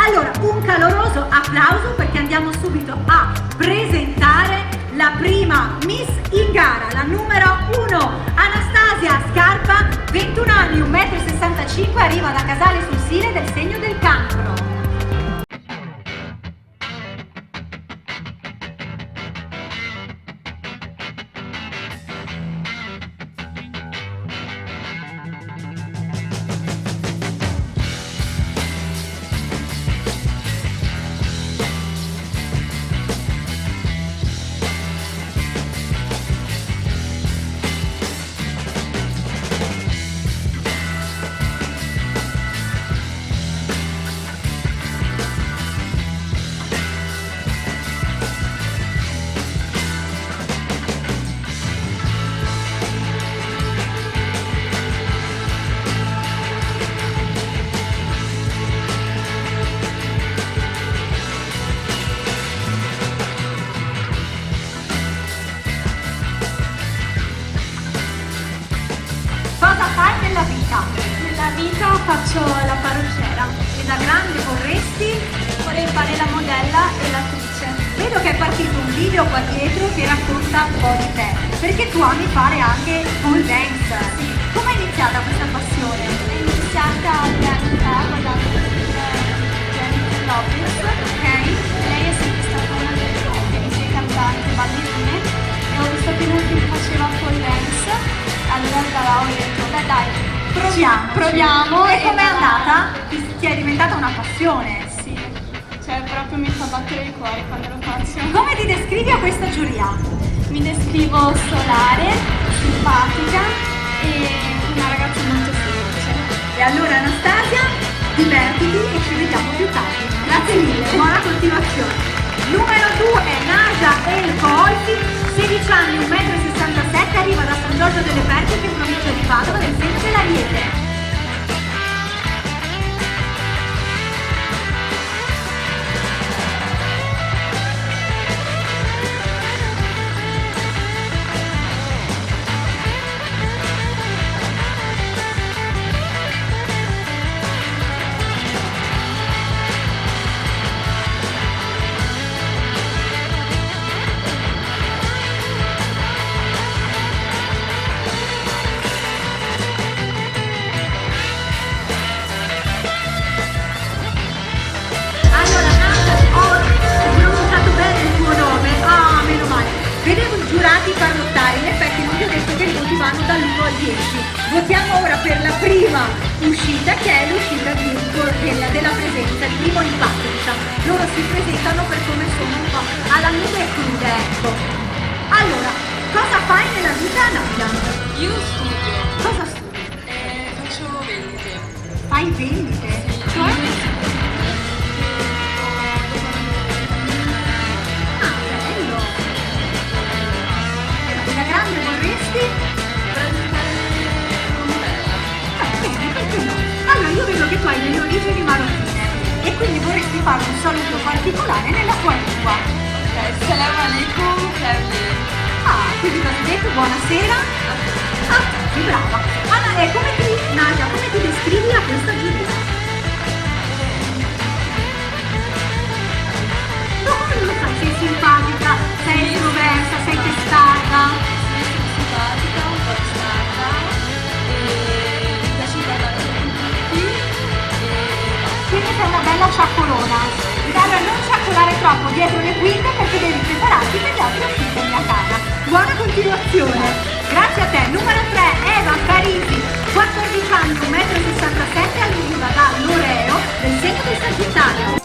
Allora, un caloroso applauso perché andiamo subito a presentare la prima Miss in gara, la numero 1, Anastasia Scarpa, 21 anni, 1,65 m, arriva da Casale sul Sile del segno del Cancro. Nella vita faccio la parrucchiera. E da grande vorresti? Vorrei fare la modella e l'attrice. Vedo che è partito un video qua dietro che racconta un po' di te, perché tu ami fare anche pole dance. Sì. Come è iniziata questa passione? È iniziata 2 anni fa guardando il film Jennifer Lopez. Ok? Lei è sempre stata una delle mie cantanti, ballerine, e ho visto che nel film faceva pole dance. Allora andava, ho detto, dai, proviamo. E com'è andata? Ti è diventata una passione? Sì, cioè proprio mi fa battere il cuore quando lo faccio. Come ti descrivi a questa giuria? Mi descrivo solare, simpatica e una ragazza molto semplice. E allora Anastasia, divertiti e ci vediamo più tardi. Grazie mille, buona continuazione. Numero 2, Naja El Colfi, 16 anni, 1,67 m, arriva da San Giorgio delle Pertiche in provincia di Padova del segno dell'Ariete. Vedevo i giurati parlottare, in effetti non vi ho detto che i voti vanno dall'1 al 10. Votiamo ora per la prima uscita, che è l'uscita della presenza, il primo impatto, diciamo. Loro si presentano per come sono un po' alla nuda e crude, ecco. Allora, cosa fai nella vita, Nadia? Io studio, Cosa studi? faccio vendite. Fai vendite? Cioè? Ah, bello! Da grande vorresti? Bene, perché no? Allora io vedo che tu hai delle origini marocchine e quindi vorresti fare un saluto particolare nella tua lingua. Ok, salam alaikum, Carli. Ah, quindi cosa hai detto? Buonasera? Ah, che brava! Nadia, come ti descrivi a questa giuria? No, come non lo sai? Sei simpatica, sei estroversa, sei testarda. Sì, sono simpatica, un po' starda e mi piace parlare con tutti Quindi sei una bella sciacquolona. Allora non sciacquolare troppo dietro le quinte perché devi prepararti per le altre uscite, mia cara. Buona continuazione. Grazie a te. Numero 3, Eva Carisi, 14 anni, 1,67 m, arriva da Loreo del segno del Sagittario.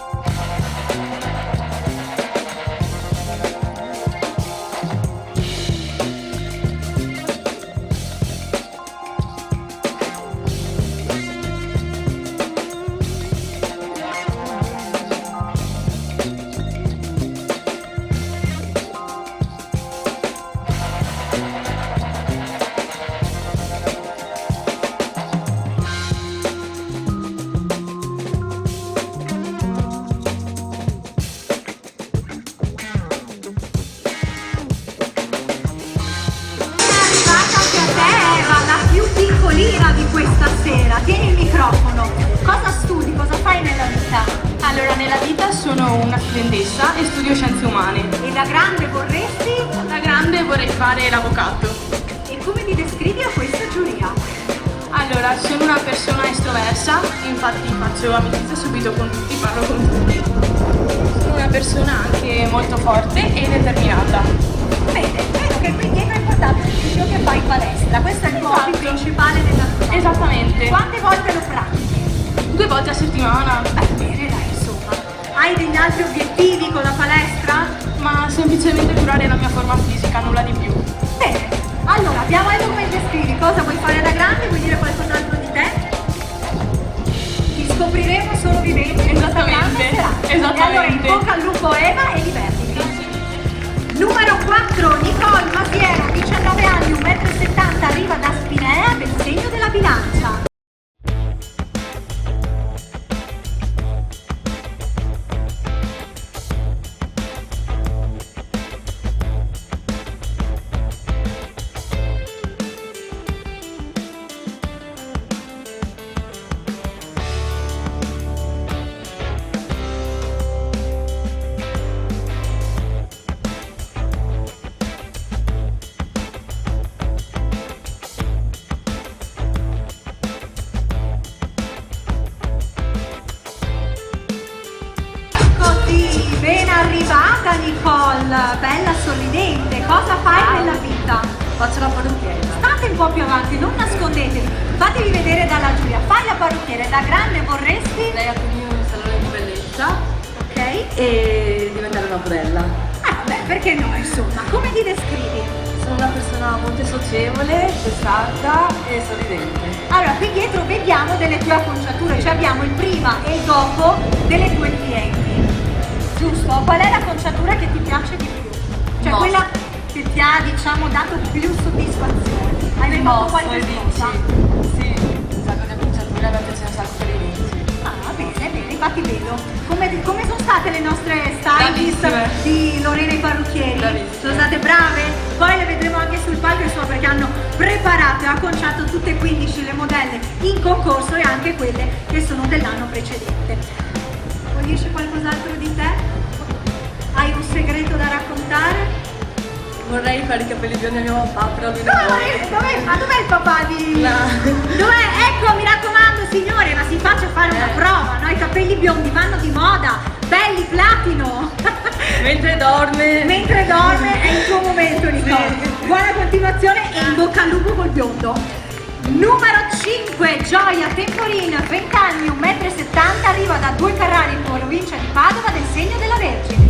una studentessa e studio scienze umane. E da grande vorresti? Da grande vorrei fare l'avvocato. E come ti descrivi a questa giuria? Allora, sono una persona estroversa, infatti faccio amicizia subito con tutti, parlo con tutti. Sono una persona anche molto forte e determinata. Bene, vedo che qui dietro è importante il studio che fai in palestra. Questo è il tuo hobby Esatto. principale nella vita. Esattamente. Quante volte lo pratichi? 2 volte a settimana, Bene, dai, insomma. Hai degli altri obiettivi con la palestra? ma semplicemente curare la mia forma fisica, nulla di più. Bene, allora abbiamo detto come descrivi, cosa vuoi fare da grande, vuoi dire qualcos'altro di te? Ti scopriremo solo vivendo in questa grande serata. E allora in bocca al lupo Eva e divertiti. Numero 4, Nicole Masiero, 19 anni, 1,70 m, arriva da Spinea del segno della bilancia. Così, ben arrivata Nicole, bella sorridente, cosa fai nella vita? Faccio la parrucchiera. State un po' più avanti, non nascondetevi, fatevi vedere dalla giuria, fai la parrucchiera, da grande vorresti? Lei ha finito un salone di bellezza Ok? e diventare una modella. Ah beh, perché no insomma, come ti descrivi? Sono una persona molto socievole, testata e sorridente. Allora, qui dietro vediamo delle tue acconciature, cioè abbiamo il prima e il dopo delle tue clienti. Giusto? Qual è l'acconciatura che ti piace di più? Cioè Mosso. quella che ti ha, diciamo, dato più soddisfazione. Hai mai fatto qualche cosa? Sì, un sacco di acconciature, a me piace un sacco per i vinci. Ah, bene, bene, infatti vedo. Come sono state le nostre stylist Bravissime. di Lorena i parrucchieri? Bravissime. Sono state brave? Poi le vedremo anche sul palco, insomma, perché hanno preparato e acconciato tutte e 15 le modelle in concorso e anche quelle che sono dell'anno precedente. Vuoi dirci qualcos'altro di te? Hai un segreto da raccontare? Vorrei fare i capelli biondi a mio papà, però lui non Ma dov'è il papà di... No. Dov'è? Ecco, mi raccomando signore, ma si faccia fare una prova, no? I capelli biondi vanno di moda, belli platino. Mentre dorme. Mentre dorme è il tuo momento, Nicole. Sì. Buona continuazione e in bocca al lupo col biondo. Numero 5, Gioia Temporin, 20 anni, 1,70 m, arriva da 2 Carrari in provincia di Padova del segno della Vergine.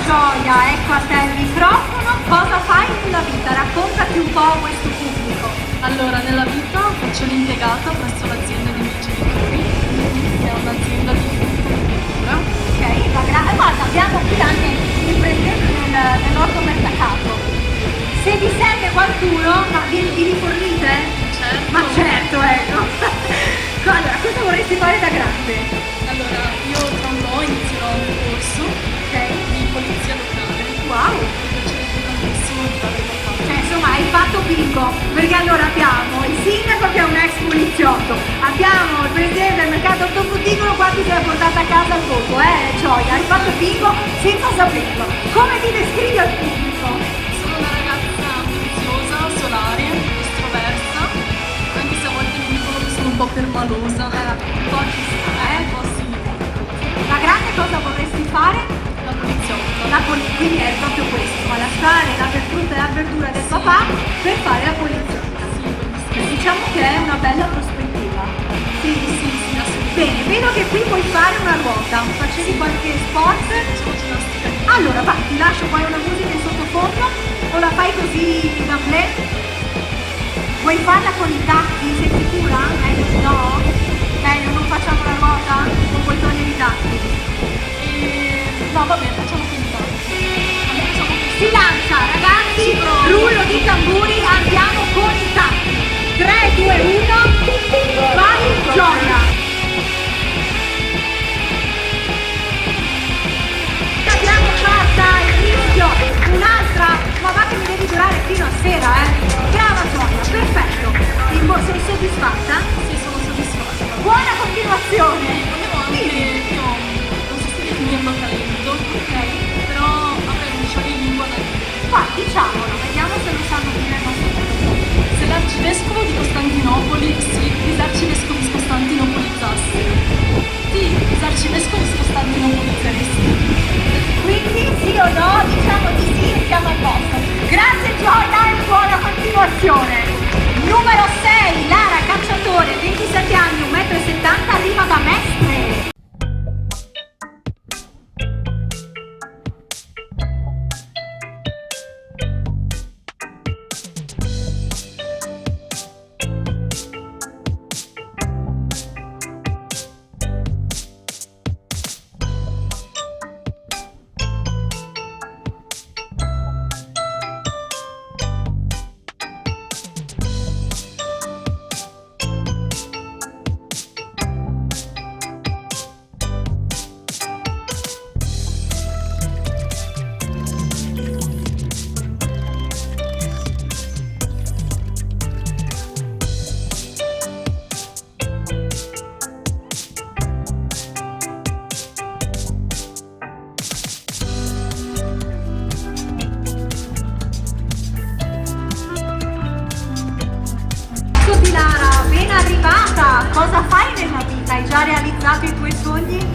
Gioia, ecco a te il microfono, cosa fai nella vita? Raccontati un po' a questo pubblico. Allora, nella vita faccio l'impiegata presso l'azienda dei miei genitori, che è un'azienda di frutticoltura. Ok, guarda, abbiamo qui anche il presidente del nostro mercato. Se vi serve qualcuno, ma vi rifornite? Certo. Ma certo, ecco. Allora, cosa vorresti fare da grande? Allora, io tra un po' inizierò un corso Ok. di polizia locale. Wow! Mi piacerebbe tantissimo fare qualcosa. Cioè, insomma, hai fatto bingo, perché allora abbiamo il sindaco che è un ex poliziotto, abbiamo il presidente del mercato ortofrutticolo, qua ti sei portata a casa il voto, Gioia, hai fatto bingo senza saperlo. Come ti descrivi al pubblico? Sono una ragazza ambiziosa, solare, estroversa, anche se a volte mi dicono che sono un po' permalosa. Un po' ci sta, Un po' sì. Da grande cosa vorresti fare? La poliziotta. Quindi è proprio questo, ma lasciare la frutta e la verdura del papà per fare la poliziotta. Diciamo che è una bella prospettiva. Sì, assolutamente. Bene, vedo che qui vuoi fare una ruota. Facevi qualche sport? Facciamo ginnastica. Allora, va, ti lascio poi una musica in sottofondo. fondo o la fai così da ple? Vuoi farla con i tacchi? Sei sicura? Meglio no? Meglio non facciamo la ruota? O vuoi togliere i tacchi? No, va bene, facciamo con i tacchi. Si lancia, ragazzi, rullo di tamburi, andiamo con i tacchi. 3, 2, 1, vai, gioia! Abbiamo fatta il rischio, un'altra, ma va che mi devi durare fino a sera, Brava Gioia, perfetto. Sei soddisfatta? Sì, sono soddisfatta. Buona continuazione! Volevo anche, io non so se definirlo talento, ok? Però avrei un scioglilingua da dire. Qua, diciamolo, vediamo se lo sanno dire il nostro pubblico. Se l'arcivescovo di Costantinopoli, sì, disarcivescovi scostantinopoli-zassi. Sì, disarcivescovi scostantinopoli-zaristi. Quindi sì o no, diciamo di sì e siamo a posto. Grazie Gioia e buona continuazione. Numero 6, Lara Cacciatore, 27 anni, 1,70 m, arriva da Mestre. Di Lara, ben arrivata! Cosa fai nella vita? Hai già realizzato i tuoi sogni?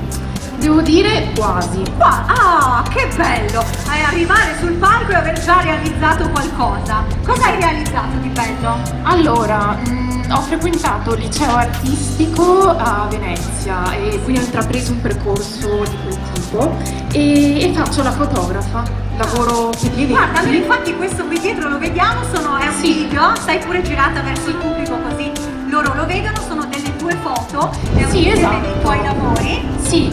Devo dire quasi. Ah, che bello! Arrivare sul palco e aver già realizzato qualcosa. Cosa hai realizzato di bello? Allora, ho frequentato il liceo artistico a Venezia e qui ho intrapreso un percorso di quel tipo e faccio la fotografa. Lavoro per gli eventi. Guarda, noi infatti questo qui dietro lo vediamo, è un Sì. video, stai pure girata verso il pubblico così loro lo vedono, sono delle tue foto, è un Sì, insieme esatto. dei tuoi lavori. Sì,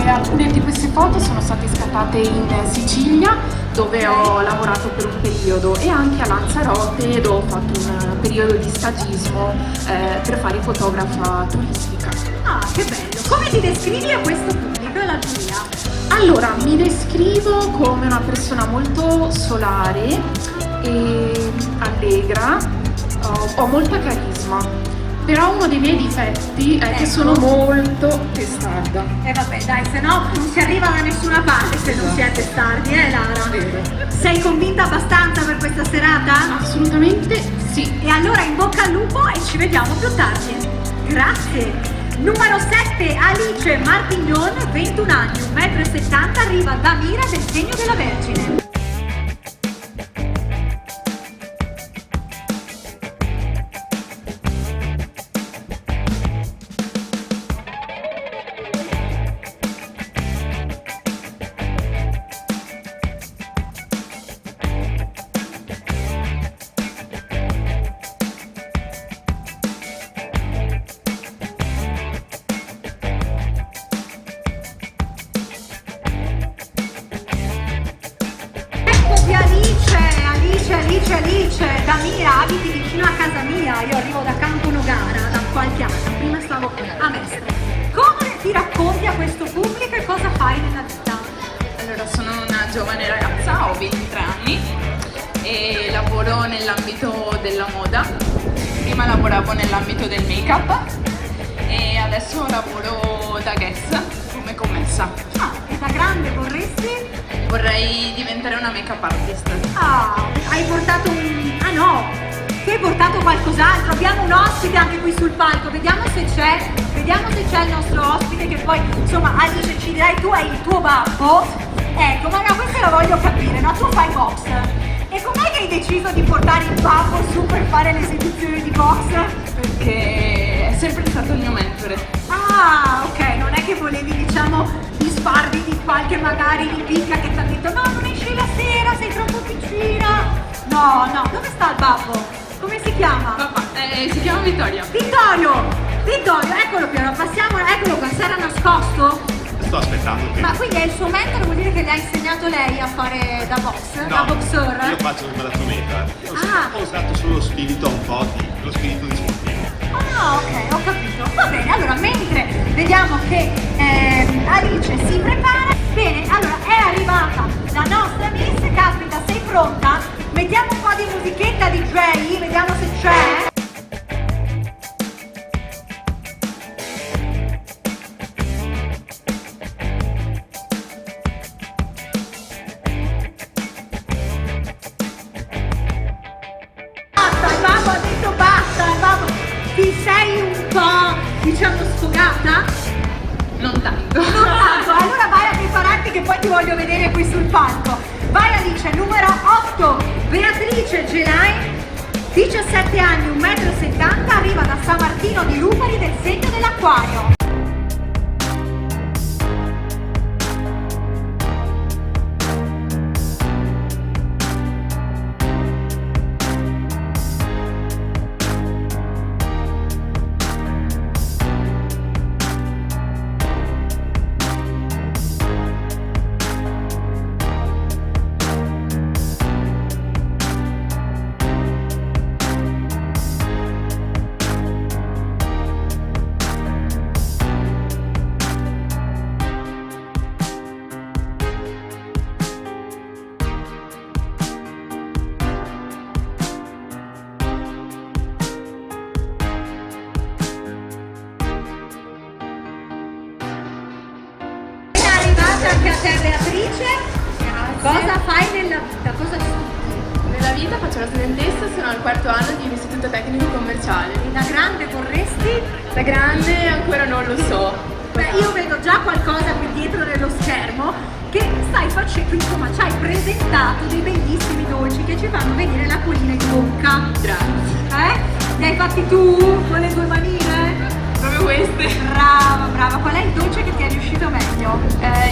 alcune di queste foto sono state scattate in Sicilia, dove ho lavorato per un periodo, e anche a Lanzarote, dove ho fatto un periodo di stagismo per fare fotografa turistica. Ah, che bello! Come ti descrivi a questo pubblico e alla giuria? Allora, mi descrivo come una persona molto solare e allegra, ho molta carisma. Però uno dei miei difetti è che sono molto testarda. Vabbè, dai, se no non si arriva da nessuna parte se non si è testardi, Lara? Vero. Sei convinta abbastanza per questa serata? Assolutamente sì. E allora in bocca al lupo e ci vediamo più tardi. Grazie. Numero 7, Alice Martignon, 21 anni, 1,70 m, arriva da Mira del Segno della Vergine. Alice, da Mira, abiti vicino a casa mia, io arrivo da Campo Nogara da qualche anno, prima stavo a Mestre. Come ti racconti a questo pubblico e cosa fai nella vita? Allora, sono una giovane ragazza, ho 23 anni e lavoro nell'ambito della moda. Prima lavoravo nell'ambito del make-up e adesso lavoro da guest come commessa. Ah, e da grande vorresti? Vorrei diventare una make-up artist. Ah, hai portato un... Ah no, tu hai portato qualcos'altro, abbiamo un ospite anche qui sul palco, vediamo se c'è il nostro ospite che poi, insomma, Alice ci dirai, tu hai il tuo babbo. Ecco, ma no, questo lo voglio capire, no? Tu fai box. E com'è che hai deciso di portare il babbo su per fare l'esibizione di box? Perché è sempre stato il mio mentore. Ah, ok, non è che volevi, diciamo, disfarti di qualche magari di picca che ti ha detto no, non esci la sera, sei troppo piccina? No, no, dove sta il babbo? Come si chiama? Papà, si chiama Vittoria. Vittorio, eccolo piano, passiamo, eccolo qua, si era nascosto? Sto aspettando che... Ma quindi è il suo mentore, vuol dire che le ha insegnato lei a fare da box, da No, boxer? io faccio il maratoneta. Ah. Ho usato solo lo spirito un po' lo spirito di sportivo. Ah, ok, ho capito. Va bene, allora mentre vediamo che Alice si prepara, bene, allora è arrivata la nostra Miss, caspita, sei pronta? Mettiamo un po' di musichetta DJ, vediamo se c'è. Basta, il babbo ha detto basta, il babbo. Ti sei un po', diciamo, sfogata? Non tanto. Non tanto, allora vai a prepararti che poi ti voglio vedere qui sul palco. Vai Alice, numero 8, Beatrice Gelai, 17 anni, 1,70 m, arriva da San Martino di Lupari del segno dell'Acquario. Anche a te Beatrice, cosa fai nella vita? Cosa studi? Nella vita faccio la studentessa, sono al quarto anno di un istituto tecnico commerciale. E da grande vorresti? Da grande ancora non lo so. Beh, io vedo già qualcosa qui dietro nello schermo che stai facendo, insomma, ci hai presentato dei bellissimi dolci che ci fanno venire l'acquolina in bocca. Grazie. Li hai fatti tu con le tue manine? Proprio queste. Brava, brava. Qual è il dolce che ti è riuscito meglio?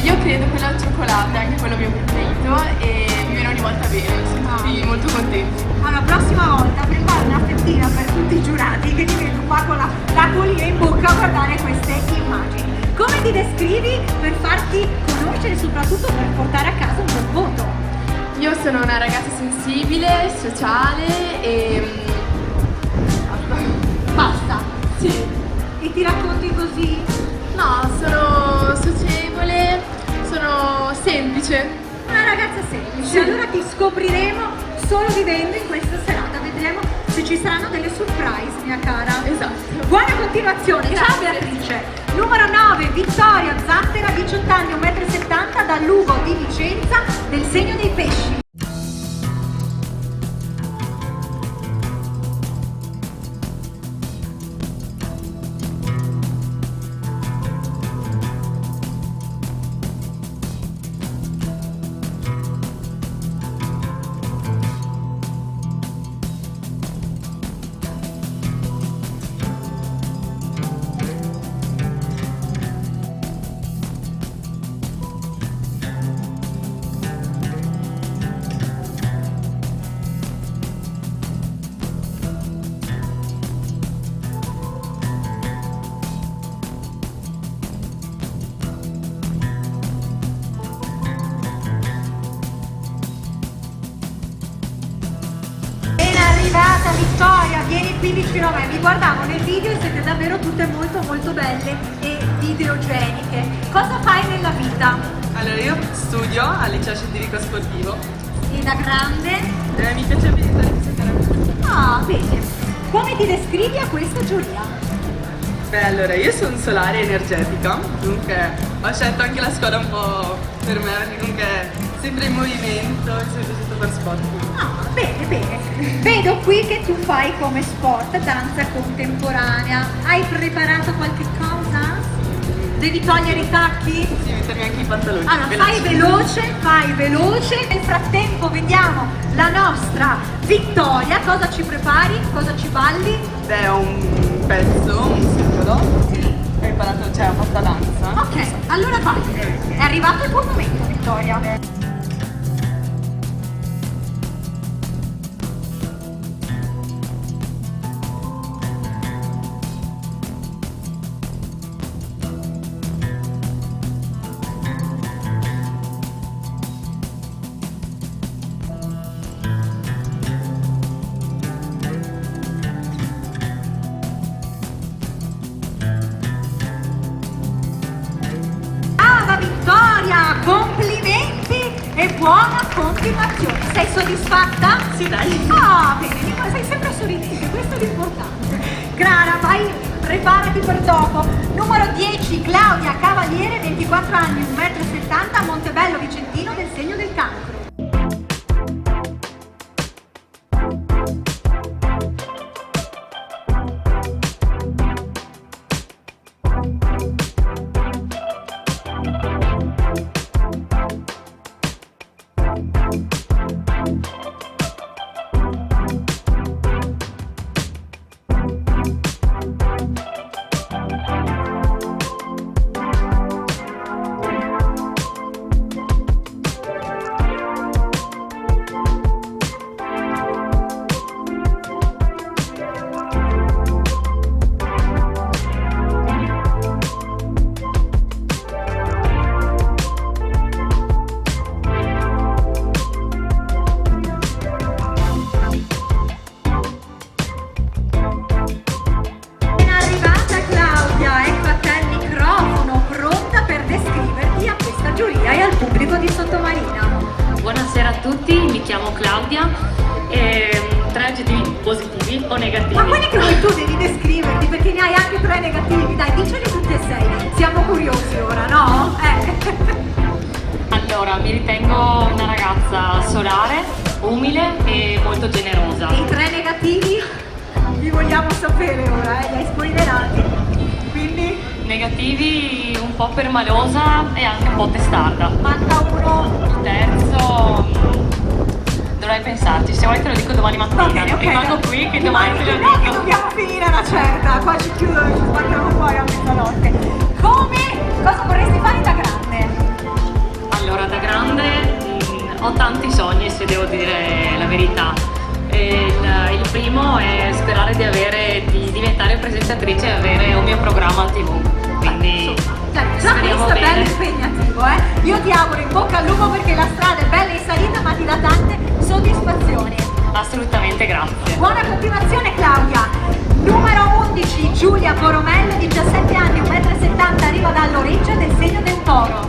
Io credo quello al cioccolato, anche quello mio preferito, e mi viene ogni volta bene, sono tutti molto contenti. Allora, prossima volta prepara una fettina per tutti i giurati che ti vedo qua con l'acquolina in bocca a guardare queste immagini. Come ti descrivi per farti conoscere e soprattutto per portare a casa un buon voto? Io sono una ragazza sensibile, sociale e... Basta. Sì. E ti racconti così? No, sono socievole, sono semplice. Una ragazza semplice. Allora ti scopriremo solo vivendo in questa serata. Vedremo se ci saranno delle surprise, mia cara. Esatto. Buona continuazione. Ciao Beatrice. Numero 9, Vittoria Zattera, 18 anni, 1,70 m, da Lugo di Vicenza, del segno dei pesci. Vittoria, vieni qui vicino a me, vi guardavo nel video e siete davvero tutte molto molto belle e videogeniche. Cosa fai nella vita? Allora io studio al liceo scientifico sportivo E da grande? e mi piace visitare i fisioterapeuti. Ah, bene. Come ti descrivi a questa giuria? Beh, allora io sono solare energetica, dunque ho scelto anche la scuola un po' per me, perché comunque sempre in movimento, mi sono piaciuto fare sport. Ah, bene, bene. Vedo qui che tu fai come sport danza contemporanea. Hai preparato qualche cosa? Devi togliere i tacchi? Sì, mettermi anche i pantaloni. Allora, fai veloce. Nel frattempo vediamo la nostra Vittoria. Cosa ci prepari? Cosa ci balli? Beh, ho un pezzo, un singolo. Ho imparato, cioè ho fatto danza. Ok, allora vai. È arrivato buona continuazione. Sei soddisfatta? Sì, dai. Ah, bene, Nicola, sei sempre sorridente, questo è l'importante. Clara, vai, preparati per dopo. Numero 10, Claudia Cavaliere, 24 anni, 1,70 m, Montebello Vicentino, del segno del Cancro. Buonasera a tutti, mi chiamo Claudia e 3 aggettivi positivi o negativi. Ma quelli che vuoi tu devi descriverti perché ne hai anche 3 negativi, dai, diceli tutti e 6. Siamo curiosi ora, no? Allora, mi ritengo una ragazza solare, umile e molto generosa. I 3 negativi li vogliamo sapere ora, li hai spoilerati. Quindi? Negativi, un po' permalosa e anche un po' testarda. Manca uno. Il terzo, dovrei pensarci, se vuoi te lo dico domani mattina. Va bene, ok. Rimango qui che domani te lo No, che dico. dobbiamo finire una certa, qua ci chiudono, ci sbattiamo fuori a mezzanotte. Cosa vorresti fare da grande? Allora, da grande ho tanti sogni, se devo dire la verità. Il primo è sperare di diventare presentatrice e avere un mio programma al TV. Quindi Già speriamo questo è bello bene. impegnativo, Io ti auguro in bocca al lupo perché la strada è bella in salita ma ti dà tante soddisfazioni. Assolutamente, grazie. Buona continuazione Claudia. Numero 11, Giulia Boromello, 17 anni, 1,70 m, arriva da Loreggia, del segno del Toro.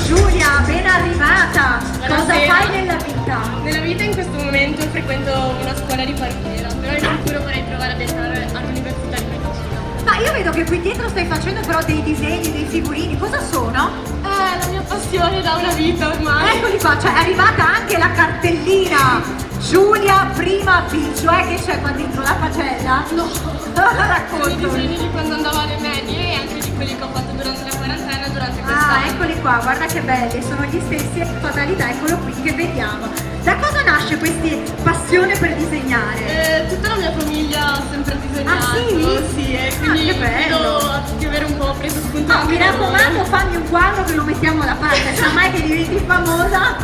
Giulia, ben arrivata! Cosa Buonasera. fai nella vita? Nella vita in questo momento frequento una scuola di parrucchiera, però in futuro vorrei provare ad entrare all'università di medicina. Ma io vedo che qui dietro stai facendo però dei disegni, dei figurini, cosa sono? La mia passione da una vita ormai. Eccoli qua, cioè è arrivata anche la cartellina! Giulia prima avviso, che c'è qua dentro? La pagella? No, sono i Racconto! disegni di quando andavo alle medie e anche di quelli che ho fatto durante la quarantena, durante quest'anno. Ah, eccoli qua, guarda che belli, sono gli stessi fatalità, eccolo qui che vediamo. Da cosa nasce questa passione per disegnare? Tutta la mia famiglia ha sempre disegnato. Ah, sì? Sì, e quindi che bello. credo di avere un po' preso spunto No, anche mi da raccomando, voi. fammi un quadro che lo mettiamo da parte, sa mai che diventi famosa?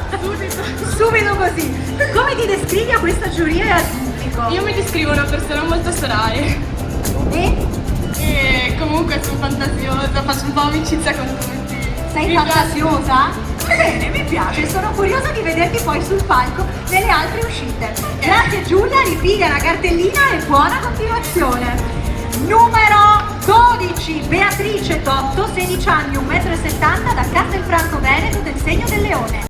Subito così. Come ti descrivi a questa giuria e al pubblico? Io mi descrivo una persona molto solare e comunque sono fantasiosa, faccio un po' amicizia con tutti. Sei Mi piace- fantasiosa? Bene, mi piace, sono curiosa di vederti poi sul palco nelle altre uscite. Grazie Giulia, ripiglia la cartellina e buona continuazione. Numero 12, Beatrice Totto, 16 anni, 1,70 m, da Castelfranco Veneto, del segno del Leone.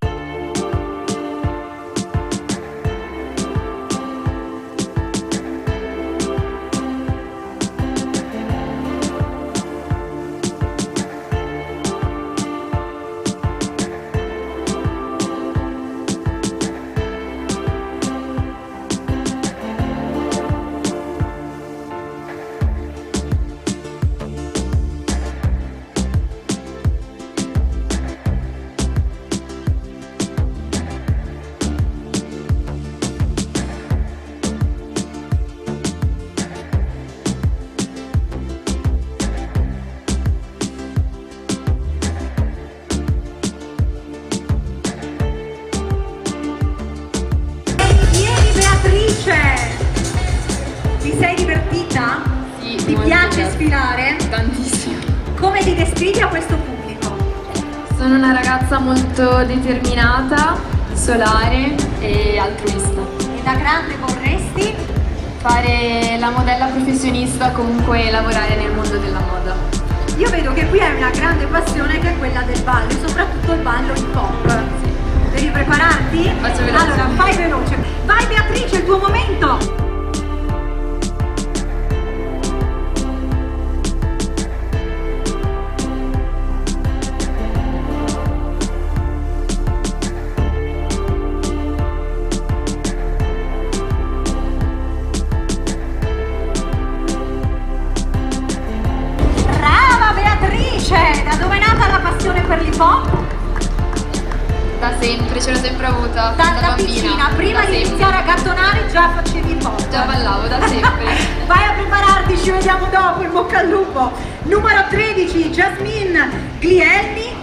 attività? Sì, Ti molto piace piace. sfilare? Tantissimo. Come ti descrivi a questo pubblico? Sono una ragazza molto determinata, solare e altruista. E da grande vorresti? Fare la modella professionista, comunque lavorare nel mondo della moda. Io vedo che qui hai una grande passione che è quella del ballo, e soprattutto il ballo hip hop. Devi prepararti? Faccio veloce. Allora, fai veloce. Vai Beatrice, il tuo momento! Brava Beatrice! Da dove è nata la passione per l'hip hop? Da sempre, ce l'ho sempre avuta. Da bambina. piccina, prima Da di sempre. iniziare a gattonare già facevi hip hop. Già ballavo da sempre. Vai a prepararti, ci vediamo dopo, in bocca al lupo. Numero 13, Jasmine Glielmi,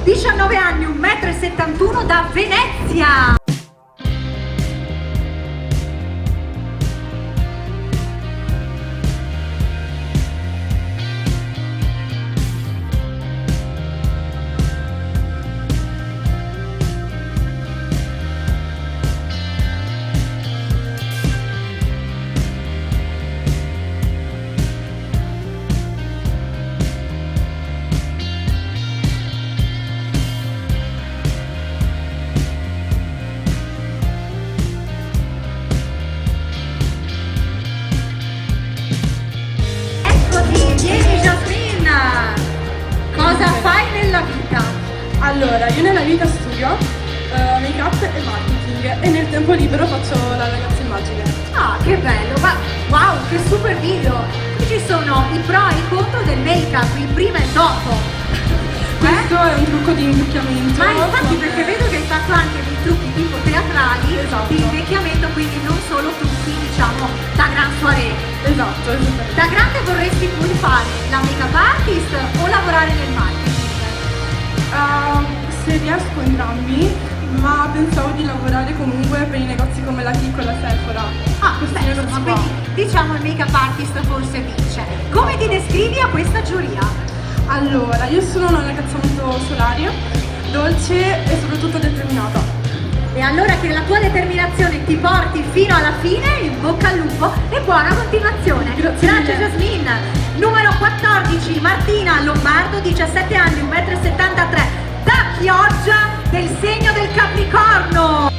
19 anni, 1,71 m, da Venezia. Eccoti, vieni Jasmine. Cosa fai nella vita? Allora, io nella vita studio make-up e marketing e nel tempo libero faccio la ragazza immagine. Ah, che bello, ma wow, che super video! Qui ci sono i pro e i contro del make-up, il prima e il dopo. Questo è un trucco di invecchiamento. Ma infatti con- perché vedo che hai fatto anche dei trucchi tipo teatrali Esatto. di invecchiamento, quindi non solo trucchi, diciamo, da gran soirée. Esatto, esattamente. Da grande vorresti poi fare la make-up artist o lavorare nel marketing? Se riesco entrambi, ma pensavo di lavorare comunque per i negozi come la Kiko e la Sephora. Ah, Questi beh, negozi insomma, qua. quindi diciamo il make-up artist forse vince. Come ti descrivi a questa giuria? Allora, io sono una ragazza molto solare, dolce e soprattutto determinata. E allora che la tua determinazione ti porti fino alla fine, in bocca al lupo e buona continuazione. Grazie mille. Jasmine. Numero 14, Martina Lombardo, 17 anni, 1,73 m, da Chioggia, del segno del Capricorno.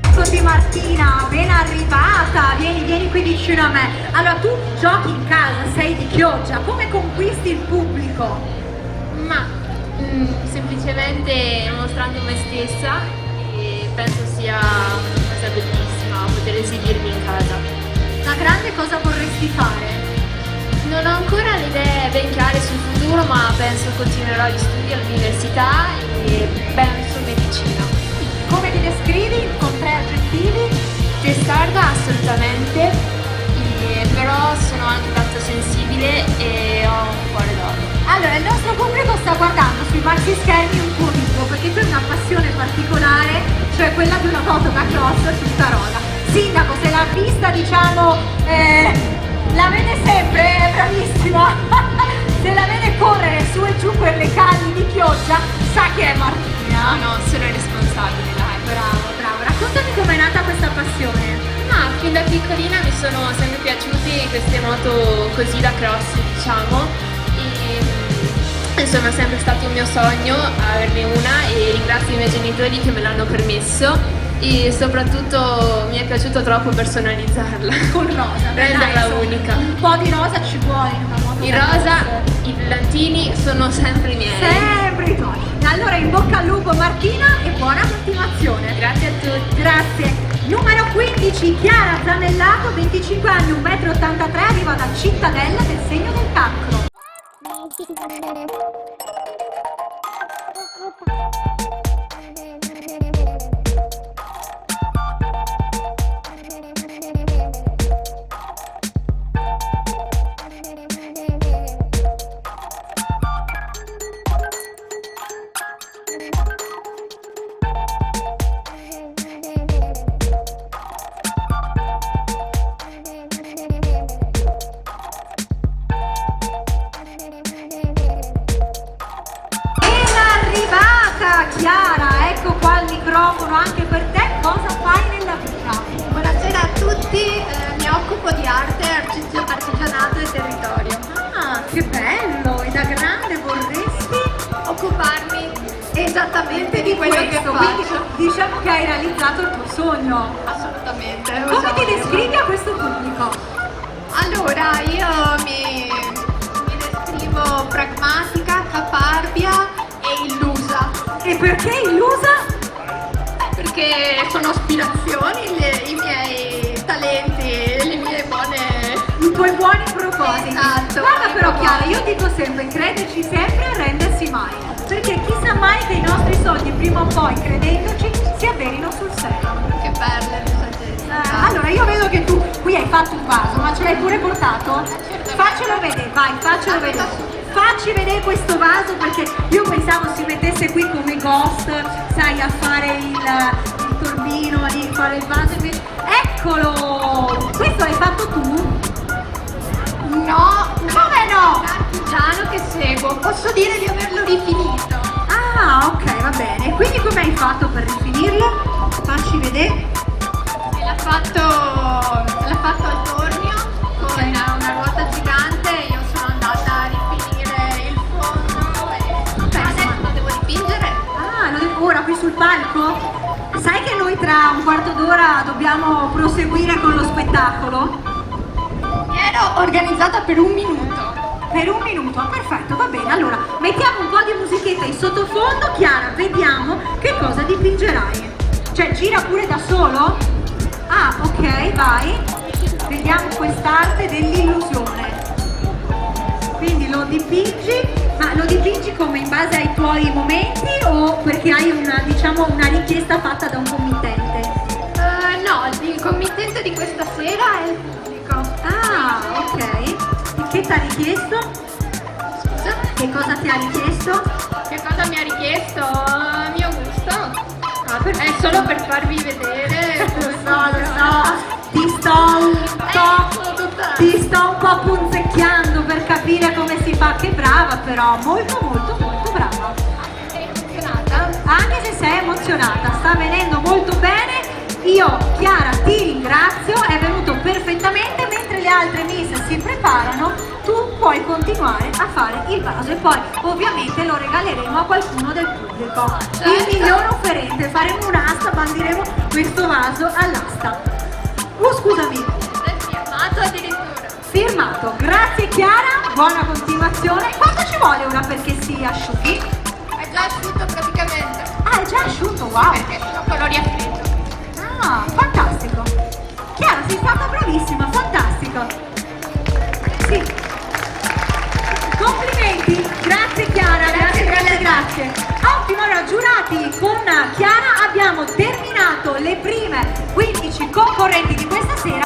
Eccoti Martina, ben arrivata, vieni qui vicino a me. Allora tu giochi in casa, sei di Chioggia, come conquisti il pubblico? Ma semplicemente mostrando me stessa e penso sia una cosa bellissima poter esibirmi in casa. Da grande cosa vorresti fare? Non ho ancora le idee ben chiare sul futuro, ma penso continuerò gli studi all'università e penso medicina. Come ti descrivi con 3 aggettivi? Testarda assolutamente, però sono anche tanto sensibile e ho un cuore d'oro. Allora, il nostro pubblico sta guardando sui maxi schermi un tuo video perché tu hai una passione particolare, cioè quella di una moto da cross su Starola. Sindaco, se l'ha vista, diciamo, la vede sempre, è bravissima. Se la vede correre su e giù per le calli di Chioggia, sa che è Martina. No, sono responsabile, dai. Bravo. Raccontami com'è nata questa passione. Ma fin da piccolina mi sono sempre piaciute queste moto così da cross, diciamo, e insomma è sempre stato un mio sogno averne una e ringrazio i miei genitori che me l'hanno permesso e soprattutto mi è piaciuto troppo personalizzarla. Col rosa. Renderla Dai, unica. Un po' di rosa ci vuole in una moto. Il rosa, i brillantini sono sempre i miei. Sempre i tuoi. Allora in bocca al lupo Martina e buona continuazione. Grazie a tutti. Grazie. Numero 15, Chiara Zanellato, 25 anni, 1,83 m, arriva da Cittadella del Segno del Cancro. Chiara, ecco qua il microfono anche per te, cosa fai nella vita? Buonasera a tutti, mi occupo di arte, artigianato e territorio. Ah, che bello! E da grande vorresti Occuparmi esattamente di quello che questo, faccio. quindi diciamo che hai realizzato il tuo sogno. Assolutamente. Come ti descrivi a questo pubblico? Allora, io mi descrivo pragmatica, caparbia e illusa. E perché illusa? Perché sono aspirazioni, i miei talenti, le mie buone... I tuoi buoni propositi. Esatto. Guarda però Buoni Chiara, io dico sempre, crederci sempre e arrendersi mai. Perché chissà mai che i nostri sogni prima o poi, credendoci, si avverino sul serio. Che perle di saggezza. Allora io vedo che tu qui hai fatto un vaso, ma ce l'hai pure portato? Faccelo vedere, vai, faccelo vedere. Facci vedere questo vaso perché io pensavo si mettesse qui come ghost, sai, a fare il torbino, a fare il vaso invece. Eccolo! Questo l'hai fatto tu? No, Come no? un artigiano che seguo, posso dire di averlo rifinito. Ah, ok, va bene. Quindi come hai fatto per rifinirlo? Facci vedere. E l'ha fatto al tornio con una ruota gigante, io sono andata a rifinire il fondo e adesso lo devo dipingere. Ah, ora qui sul palco? Sai che noi tra un quarto d'ora dobbiamo proseguire con lo spettacolo? Mi ero organizzata per un minuto. Per un minuto, perfetto, va bene. Allora, mettiamo un po' di musichetta in sottofondo. Chiara, vediamo che cosa dipingerai. Cioè, gira pure da solo? Ah, ok, vai. Vediamo quest'arte dell'illusione. Quindi lo dipingi, ma lo dipingi come in base ai tuoi momenti o perché hai una, diciamo, una richiesta fatta da un committente? No, il committente di questa sera è il pubblico. Ah, ok. E che ti ha richiesto? Scusa? Che cosa ti ha richiesto? Che cosa mi ha richiesto? Mio gusto. Ah, È solo per farvi vedere. Lo so, ti sto un po' punzecchiando per capire come si fa. Che brava però, molto molto molto brava. Sei emozionata? Anche se sei emozionata, sta venendo molto bene. Io, Chiara, ti ringrazio, è venuto perfettamente. Mentre le altre miss si preparano, tu puoi continuare a fare il vaso e poi ovviamente lo regaleremo a qualcuno del pubblico. Il miglior offerente, faremo un'asta, bandiremo questo vaso all'asta. Scusami, È firmato addirittura. firmato. Grazie Chiara, buona continuazione. Quanto ci vuole ora perché si asciughi? È già asciutto praticamente. Ah, è già asciutto, wow. Perché sono colori a freddo. Ah, fantastico. Chiara, sei stata bravissima, fantastico. Sì. Complimenti, grazie Chiara, grazie. Ottimo, allora giurati, con Chiara abbiamo terminato le prime 15 concorrenti di questa sera.